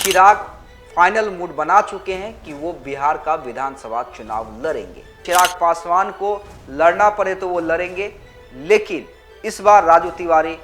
चिराग final mood बना चुके हैं कि वो बिहार का विधानसभा चुनाव लड़ेंगे। चिराग पासवान को लड़ना पड़े तो वो लड़ेंगे, लेकिन इस बार राजू तिवारी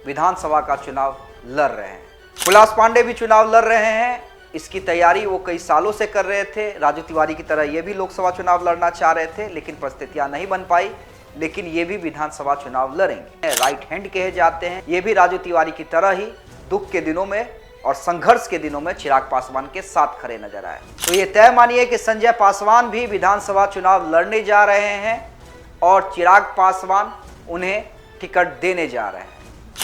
विधानसभा का चुनाव लड़ रहे हैं। कैलाश पांडे भी चुनाव लड़ रहे हैं। इसकी तैयारी वो कई सालों से कर रहे थे। राजू तिवारी की तरह ये भी लोकसभा चुनाव लड़ना चाह रहे थे, लेकिन परिस्थितियां नहीं बन पाई। लेकिन ये भी विधानसभा चुनाव लड़ेंगे। राइट हैंड कहे जाते हैं। ये भी राजू तिवारी की तरह ही दुख के दिनों में और संघर्ष के दिनों में चिराग पासवान के साथ खड़े नजर आए। तो ये तय मानिए कि संजय पासवान भी विधानसभा चुनाव लड़ने जा रहे हैं और चिराग पासवान उन्हें टिकट देने जा रहे हैं।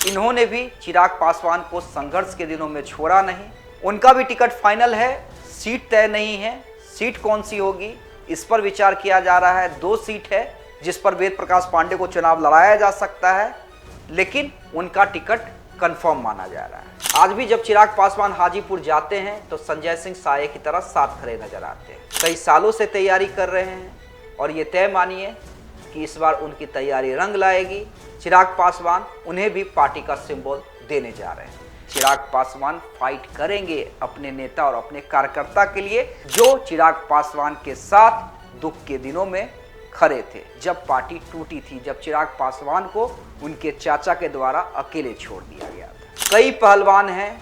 इन्होंने भी चिराग पासवान को संघर्ष के दिनों में छोड़ा नहीं। उनका भी टिकट फाइनल है, सीट तय नहीं है। सीट कौन सी होगी इस पर विचार किया जा रहा है। 2 सीट है जिस पर वेद प्रकाश पांडे को चुनाव लड़ाया जा सकता है, लेकिन उनका टिकट कंफर्म माना जा रहा है। आज भी जब चिराग पासवान हाजीपुर जाते हैं तो संजय सिंह साये की तरह साथ खड़े नजर आते हैं। कई सालों से तैयारी कर रहे हैं और ये तय मानिए कि इस बार उनकी तैयारी रंग लाएगी। चिराग पासवान उन्हें भी पार्टी का सिंबल देने जा रहे हैं। चिराग पासवान फाइट करेंगे अपने नेता और अपने कार्यकर्ता के लिए, जो चिराग पासवान के साथ दुख के दिनों में खड़े थे, जब पार्टी टूटी थी, जब चिराग पासवान को उनके चाचा के द्वारा अकेले छोड़ दिया गया था। कई पहलवान हैं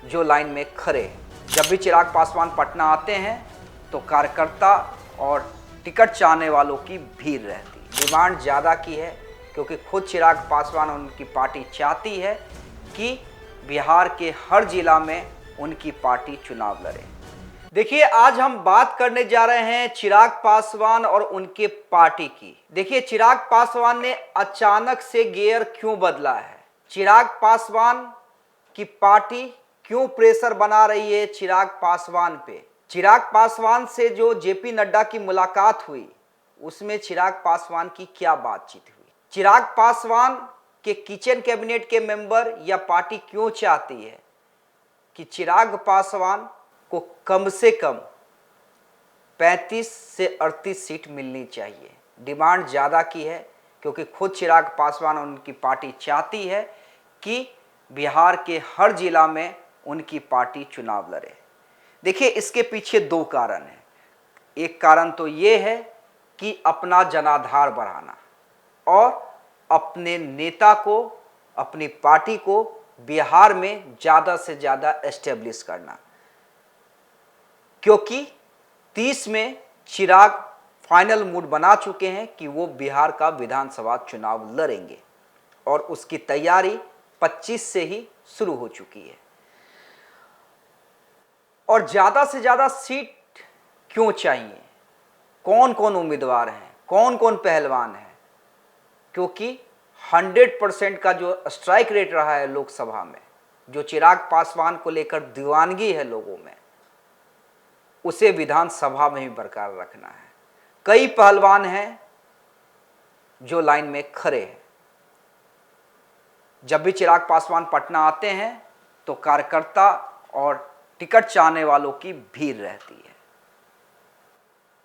जो लाइन में खड़े हैं। जब भी चिराग पासवान पटना आते हैं तो कार्यकर्ता और टिकट चाहने वालों की भीड़ रहती। डिमांड ज़्यादा की है क्योंकि खुद चिराग पासवान और उनकी पार्टी चाहती है कि बिहार के हर जिला में उनकी पार्टी चुनाव लड़े। देखिए, आज हम बात करने जा रहे हैं चिराग पासवान और उनके पार्टी की। देखिए, चिराग पासवान ने अचानक से गियर क्यों बदला है, चिराग पासवान की पार्टी क्यों प्रेशर बना रही है चिराग पासवान पे। चिराग पासवान से जो जेपी नड्डा की मुलाकात हुई उसमें चिराग पासवान की क्या बातचीत हुई। चिराग पासवान के किचन कैबिनेट के मेंबर या पार्टी क्यों चाहती है कि चिराग पासवान को कम से कम 35 से 38 सीट मिलनी चाहिए। डिमांड ज़्यादा की है क्योंकि खुद चिराग पासवान और उनकी पार्टी चाहती है कि बिहार के हर जिला में उनकी पार्टी चुनाव लड़े। देखिए, इसके पीछे 2 कारण हैं। एक कारण तो ये है कि अपना जनाधार बढ़ाना और अपने नेता को, अपनी पार्टी को बिहार में ज़्यादा से ज़्यादा एस्टेब्लिश करना, क्योंकि 30 में चिराग फाइनल मूड बना चुके हैं कि वो बिहार का विधानसभा चुनाव लड़ेंगे और उसकी तैयारी 25 से ही शुरू हो चुकी है। और ज़्यादा से ज़्यादा सीट क्यों चाहिए, कौन कौन उम्मीदवार हैं, कौन कौन पहलवान हैं, क्योंकि 100% का जो स्ट्राइक रेट रहा है लोकसभा में, जो चिराग पासवान को लेकर दीवानगी है लोगों में, उसे विधानसभा में भी बरकरार रखना है। कई पहलवान हैं जो लाइन में खड़े हैं। जब भी चिराग पासवान पटना आते हैं तो कार्यकर्ता और टिकट चाहने वालों की भीड़ रहती है।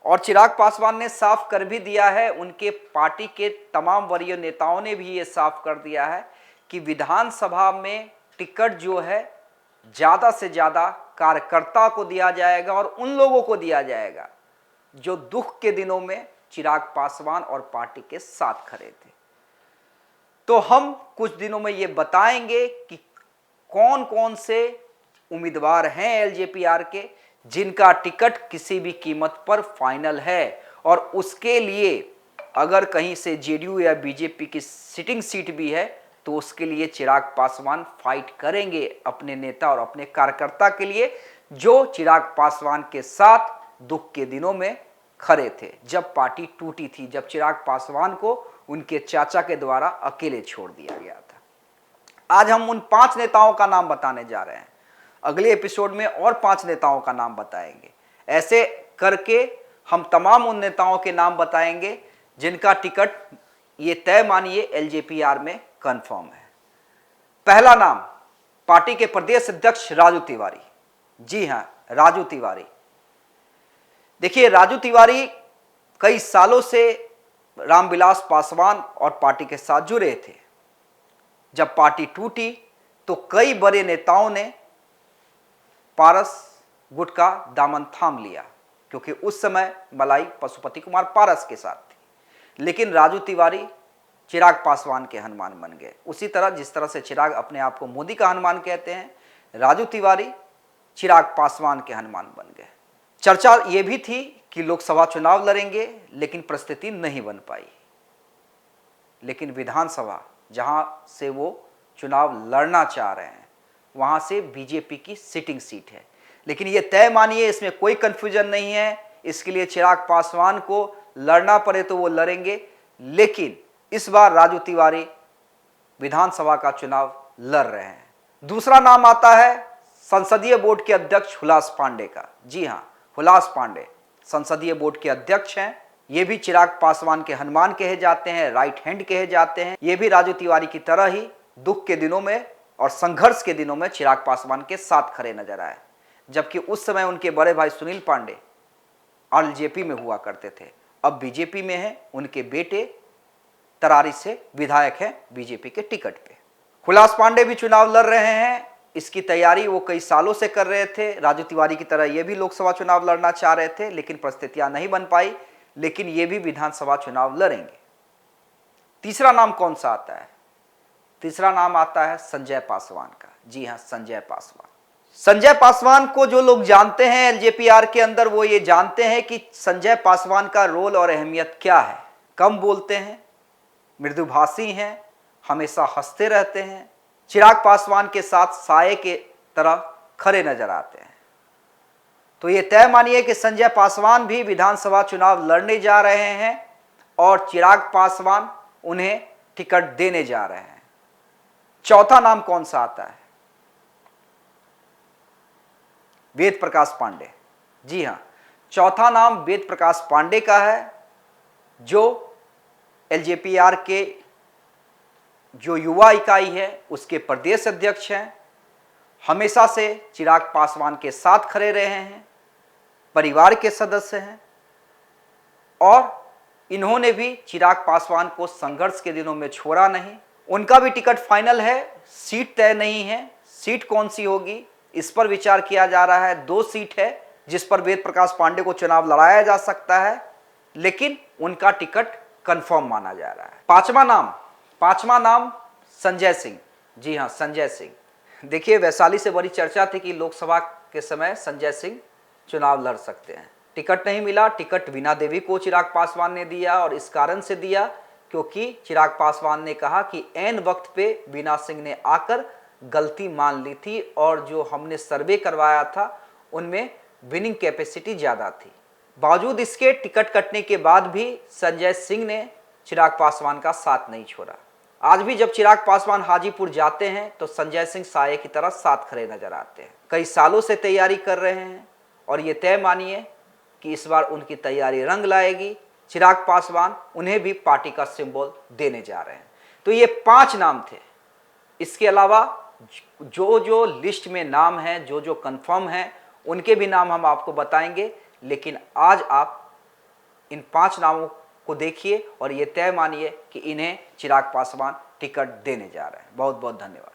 और चिराग पासवान ने साफ कर भी दिया है, उनके पार्टी के तमाम वरीय नेताओं ने भी ये साफ कर दिया है कि विधानसभा में टिकट जो है ज़्यादा से ज़्यादा कार्यकर्ता को दिया जाएगा और उन लोगों को दिया जाएगा जो दुख के दिनों में चिराग पासवान और पार्टी के साथ खड़े थे। तो हम कुछ दिनों में ये बताएंगे कि कौन कौन से उम्मीदवार हैं एलजेपीआर के जिनका टिकट किसी भी कीमत पर फाइनल है, और उसके लिए अगर कहीं से जेडीयू या बीजेपी की सिटिंग सीट भी है तो उसके लिए चिराग पासवान फाइट करेंगे अपने नेता और अपने कार्यकर्ता के लिए, जो चिराग पासवान के साथ दुख के दिनों में खड़े थे, जब पार्टी टूटी थी, जब चिराग पासवान को उनके चाचा के द्वारा अकेले छोड़ दिया गया था। आज हम उन 5 नेताओं का नाम बताने जा रहे हैं। अगले एपिसोड में और 5 नेताओं का नाम बताएंगे। ऐसे करके हम तमाम उन नेताओं के नाम बताएंगे जिनका टिकट ये तय मानिए एलजेपीआर में कंफर्म है। पहला नाम पार्टी के प्रदेश अध्यक्ष राजू तिवारी। जी हां, राजू तिवारी। देखिए, राजू तिवारी कई सालों से रामविलास पासवान और पार्टी के साथ जुड़े थे। जब पार्टी टूटी तो कई बड़े नेताओं ने पारस गुट का दामन थाम लिया, क्योंकि उस समय मलाई पशुपति कुमार पारस के साथ थी। लेकिन राजू तिवारी चिराग पासवान के हनुमान बन गए। उसी तरह जिस तरह से चिराग अपने आप को मोदी का हनुमान कहते हैं, राजू तिवारी चिराग पासवान के हनुमान बन गए। चर्चा यह भी थी कि लोकसभा चुनाव लड़ेंगे, लेकिन परिस्थिति नहीं बन पाई। लेकिन विधानसभा जहां से वो चुनाव लड़ना चाह रहे हैं, वहां से बीजेपी की सिटिंग सीट है। लेकिन ये तय मानिए, इसमें कोई कंफ्यूजन नहीं है। इसके लिए चिराग पासवान को लड़ना पड़े तो वो लड़ेंगे, लेकिन इस बार राजू तिवारी विधानसभा का चुनाव लड़ रहे हैं। दूसरा नाम आता है संसदीय बोर्ड के अध्यक्ष हुलास पांडे का। जी हां, हुलास पांडे संसदीय बोर्ड के अध्यक्ष हैं। ये भी चिराग पासवान के हनुमान कहे जाते हैं, राइट हैंड कहे जाते हैं। ये भी राजू तिवारी की तरह ही दुख के दिनों में और संघर्ष के दिनों में चिराग पासवान के साथ खड़े नजर आए, जबकि उस समय उनके बड़े भाई सुनील पांडे आरजेपी में हुआ करते थे, अब बीजेपी में है। उनके बेटे तरारी से विधायक है बीजेपी के टिकट पे। हुलास पांडे भी चुनाव लड़ रहे हैं। इसकी तैयारी वो कई सालों से कर रहे थे। राजू तिवारी की तरह ये भी लोकसभा चुनाव लड़ना चाह रहे थे, लेकिन परिस्थितियां नहीं बन पाई। लेकिन ये भी विधानसभा चुनाव लड़ेंगे। तीसरा नाम कौन सा आता है? तीसरा नाम आता है संजय पासवान का। जी हां, संजय पासवान। संजय पासवान को जो लोग जानते हैं एलजेपीआर के अंदर, वो ये जानते हैं कि संजय पासवान का रोल और अहमियत क्या है। कम बोलते हैं, मृदुभाषी हैं, हमेशा हंसते रहते हैं, चिराग पासवान के साथ साये के तरह खड़े नजर आते हैं। तो ये तय मानिए कि संजय पासवान भी विधानसभा चुनाव लड़ने जा रहे हैं और चिराग पासवान उन्हें टिकट देने जा रहे हैं। चौथा नाम कौन सा आता है? वेद प्रकाश पांडे। जी हां, चौथा नाम वेद प्रकाश पांडे का है, जो एलजेपीआर के जो युवा इकाई है उसके प्रदेश अध्यक्ष हैं। हमेशा से चिराग पासवान के साथ खड़े रहे हैं, परिवार के सदस्य हैं, और इन्होंने भी चिराग पासवान को संघर्ष के दिनों में छोड़ा नहीं। उनका भी टिकट फाइनल है, सीट तय नहीं है। सीट कौन सी होगी इस पर विचार किया जा रहा है। 2 सीट है जिस पर वेद प्रकाश पांडे को चुनाव लड़ाया जा सकता है, लेकिन उनका टिकट कंफर्म माना जा रहा है। पांचवा नाम संजय सिंह। जी हां, संजय सिंह। देखिए, वैशाली से बड़ी चर्चा थी कि लोकसभा के समय संजय सिंह चुनाव लड़ सकते हैं। टिकट नहीं मिला। टिकट वीणा देवी को चिराग पासवान ने दिया, और इस कारण से दिया क्योंकि चिराग पासवान ने कहा कि ऐन वक्त पे वीणा सिंह ने आकर गलती मान ली थी, और जो हमने सर्वे करवाया था उनमें विनिंग कैपेसिटी ज़्यादा थी। बावजूद इसके टिकट कटने के बाद भी संजय सिंह ने चिराग पासवान का साथ नहीं छोड़ा। आज भी जब चिराग पासवान हाजीपुर जाते हैं तो संजय सिंह साये की तरह साथ खड़े नजर आते हैं। कई सालों से तैयारी कर रहे हैं, और ये तय मानिए कि इस बार उनकी तैयारी रंग लाएगी। चिराग पासवान उन्हें भी पार्टी का सिंबल देने जा रहे हैं। तो ये 5 नाम थे। इसके अलावा जो जो लिस्ट में नाम हैं, जो जो कंफर्म हैं, उनके भी नाम हम आपको बताएंगे। लेकिन आज आप इन 5 नामों को देखिए और ये तय मानिए कि इन्हें चिराग पासवान टिकट देने जा रहे हैं। बहुत बहुत धन्यवाद।